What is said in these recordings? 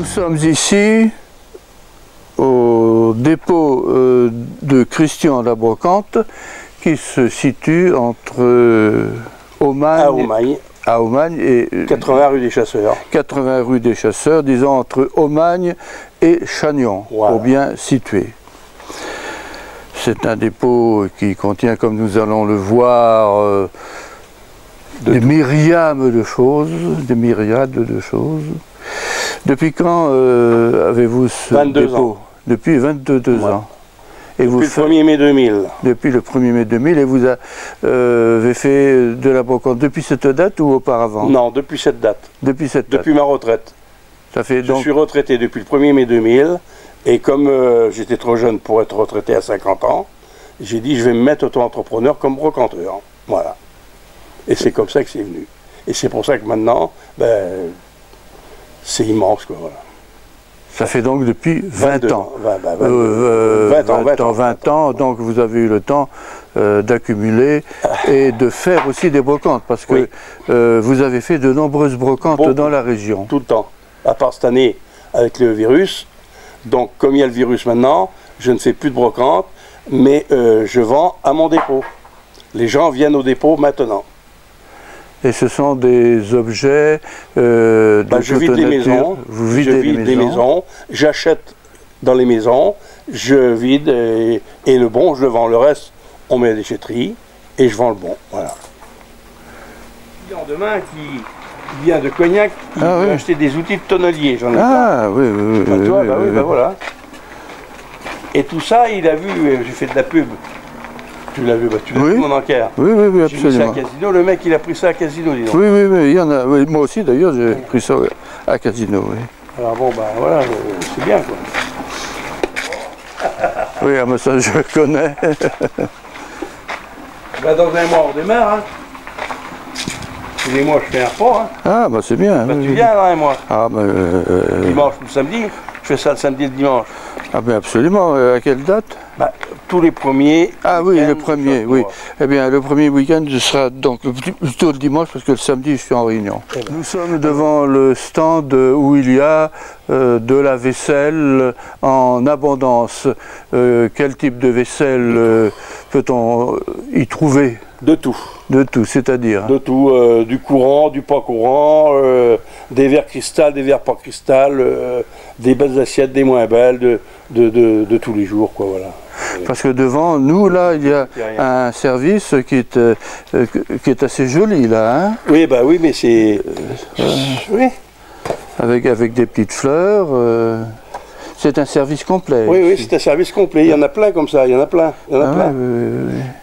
Nous sommes ici au dépôt de Christian la Brocante qui se situe entre Aumagne et 80 rue des Chasseurs. 80 rue des Chasseurs, disons entre Aumagne et Chagnon, voilà, pour bien situer. C'est un dépôt qui contient, comme nous allons le voir, des myriades de choses, Depuis quand avez-vous ce 22 dépôt ans. Depuis 22 Ouais. ans. Et Depuis vous le 1er mai 2000. Depuis le 1er mai 2000, et vous avez fait de la brocante depuis cette date ou auparavant? Non, depuis cette date. Depuis cette date. Depuis ma retraite. Ça fait Je donc... suis retraité depuis le 1er mai 2000, et comme j'étais trop jeune pour être retraité à 50 ans, j'ai dit je vais me mettre auto-entrepreneur comme brocanteur. Voilà. Et c'est comme ça que c'est venu. Et c'est pour ça que maintenant, ben, c'est immense, quoi, voilà. Ça fait donc depuis 20 ans. 20 ans, donc vous avez eu le temps d'accumuler et de faire aussi des brocantes, parce que vous avez fait de nombreuses brocantes dans la région. Tout le temps, à part cette année avec le virus. Donc comme il y a le virus maintenant, je ne fais plus de brocante, mais je vends à mon dépôt. Les gens viennent au dépôt maintenant. Et ce sont des objets de je vide les maisons, vous videz les maisons, j'achète dans les maisons, je vide et le bon je le vends. Le reste, on met à la déchetterie et je vends le bon. Voilà. Demain qui vient de Cognac, il veut acheter des outils de tonnelier. J'en ai pas. Oui. Voilà. Et tout ça, il a vu, j'ai fait de la pub. Tu l'as vu, tu l'as vu mon enquête. Oui, absolument. J'ai mis ça à Casino, le mec il a pris ça à Casino, dis donc. Oui, il y en a. Oui, moi aussi d'ailleurs, j'ai pris ça à Casino. Oui. Alors bon, voilà, c'est bien quoi. Oui, mais ça je connais. Dans un mois on démarre, hein. Tous les mois je fais un report, hein. Ah, c'est bien. Tu viens dans un mois. Dimanche ou le samedi, je fais ça le samedi et le dimanche. Ah ben absolument, à quelle date? Tous les premiers. Ah oui, le premier, oui. Eh bien, le premier week-end, je serai donc plutôt le dimanche, parce que le samedi, je suis en réunion. Nous sommes devant le stand où il y a de la vaisselle en abondance. Quel type de vaisselle peut-on y trouver? De tout. De tout, c'est-à-dire? De tout, du courant, du pas courant, des verres cristal, des verres pas cristal, des belles assiettes, des moins belles, de tous les jours, quoi, voilà. Parce que devant nous, là, il y a un service qui est assez joli, là, hein? Oui, mais c'est... oui. Avec des petites fleurs. C'est un service complet. Oui, c'est un service complet. Il y en a plein comme ça, il y en a plein.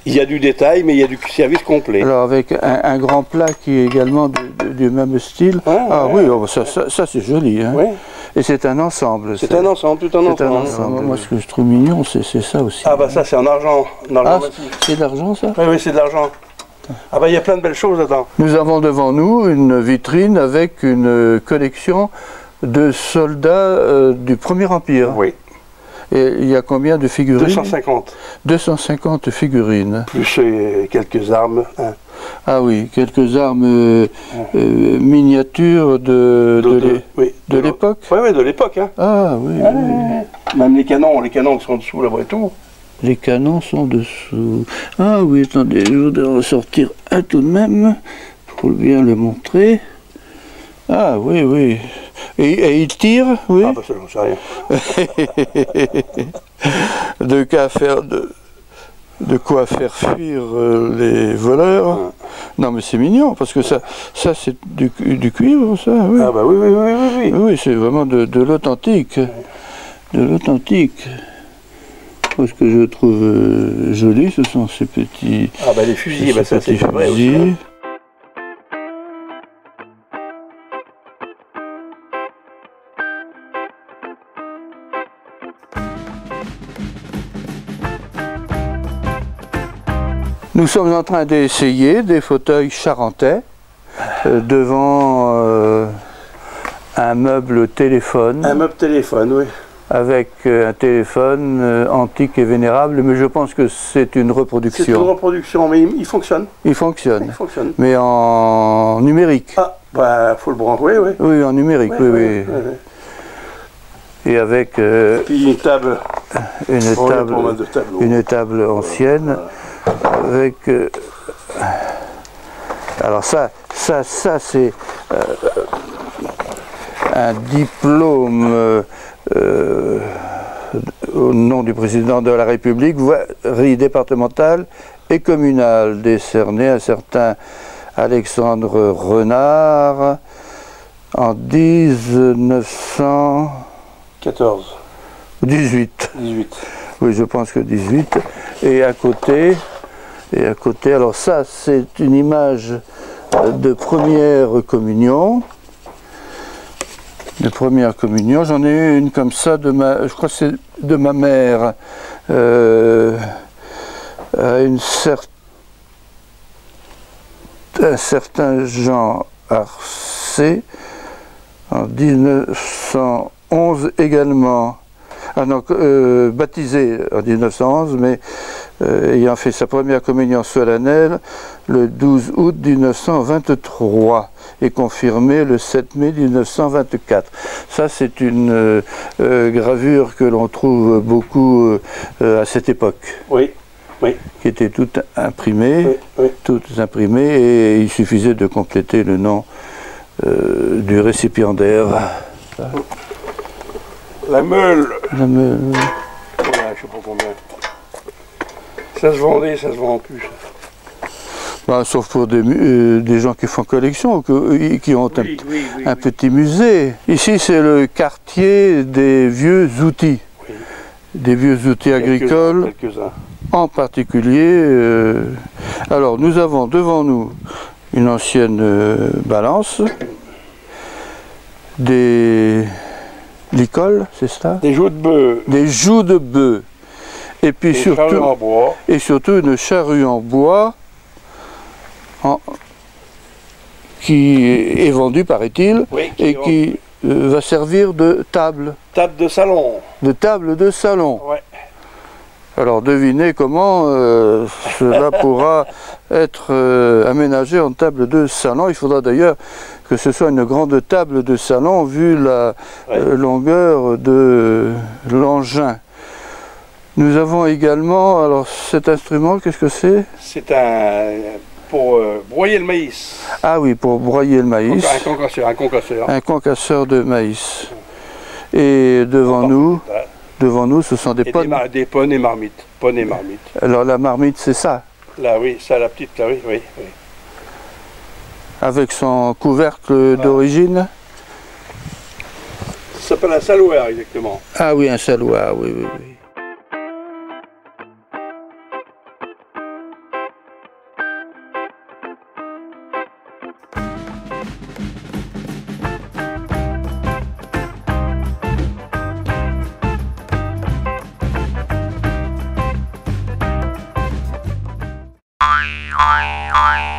Il y a du détail, mais il y a du service complet. Alors avec un grand plat qui est également du même style. Ça c'est joli. Hein. Ouais. Et c'est un ensemble. C'est un ensemble, tout un ensemble. Moi ce que je trouve mignon, c'est ça aussi. Ah ça c'est en argent. C'est de l'argent ça? Oui, c'est de l'argent. Il y a plein de belles choses dedans. Nous avons devant nous une vitrine avec une collection de soldats du Premier Empire. Oui. Et il y a combien de figurines? 250. 250 figurines. Plus quelques armes. Hein. Ah oui, quelques armes miniatures de l'époque? Oui, de l'époque. Hein. Ah oui. Même les canons qui sont dessous là-bas et tout. Les canons sont dessous. Ah oui, attendez, je voudrais ressortir un tout de même pour bien le montrer. Ah oui. Et il tire, oui? Ah ça j'en sais rien. De quoi faire fuir les voleurs. Non mais c'est mignon, parce que ça c'est du cuivre, ça, oui. Ah oui. Oui, c'est vraiment de l'authentique. De l'authentique. Ce que je trouve joli, ce sont ces petits... les fusils, ça c'est vrai aussi. Nous sommes en train d'essayer des fauteuils charentais devant un meuble téléphone. Un meuble téléphone, oui. Avec un téléphone antique et vénérable, mais je pense que c'est une reproduction. C'est une reproduction, mais il fonctionne. Il fonctionne. Mais en numérique. Faut le brancher, oui. Oui, en numérique, oui. et avec Puis une table ancienne, avec alors ça c'est un diplôme au nom du président de la République, voirie départementale et communale, décerné à un certain Alexandre Renard en 1914. 18. Oui, je pense que 18. Et à côté, alors ça, c'est une image de première communion. J'en ai une comme ça, je crois que c'est de ma mère, un certain Jean Arcé, en 1911 également. Ah non, baptisé en 1911, mais ayant fait sa première communion solennelle le 12 août 1923 et confirmé le 7 mai 1924. Ça, c'est une gravure que l'on trouve beaucoup à cette époque. Oui. Qui était toute imprimée, et il suffisait de compléter le nom du récipiendaire. La meule. Voilà, je sais pas combien. Ça se vendait, ça se vend plus. Bah, sauf pour des gens qui font collection, qui ont un petit musée. Ici, c'est le quartier des vieux outils. Oui. Des vieux outils agricoles. Quelques-uns. En particulier, alors nous avons devant nous une ancienne balance, des licoles, c'est ça? Des joues de bœuf. Des joues de bœuf. Et puis surtout une charrue en bois qui est vendue, paraît-il, et qui va servir de table. Table de salon. De table de salon. Ouais. Alors devinez comment cela pourra être aménagé en table de salon. Il faudra d'ailleurs que ce soit une grande table de salon vu la longueur de l'engin. Nous avons également, alors cet instrument, qu'est-ce que c'est? C'est pour broyer le maïs. Ah oui, pour broyer le maïs. Un concasseur. Un concasseur de maïs. Et devant nous, ce sont des ponnes. Des ponnes et marmites. Ponnes et marmites. Alors la marmite, c'est ça? Là, oui, ça, la petite, là, oui. Avec son couvercle d'origine? Ça s'appelle un saloir, exactement. Ah oui, un saloir, oui. Oi, oi, oi.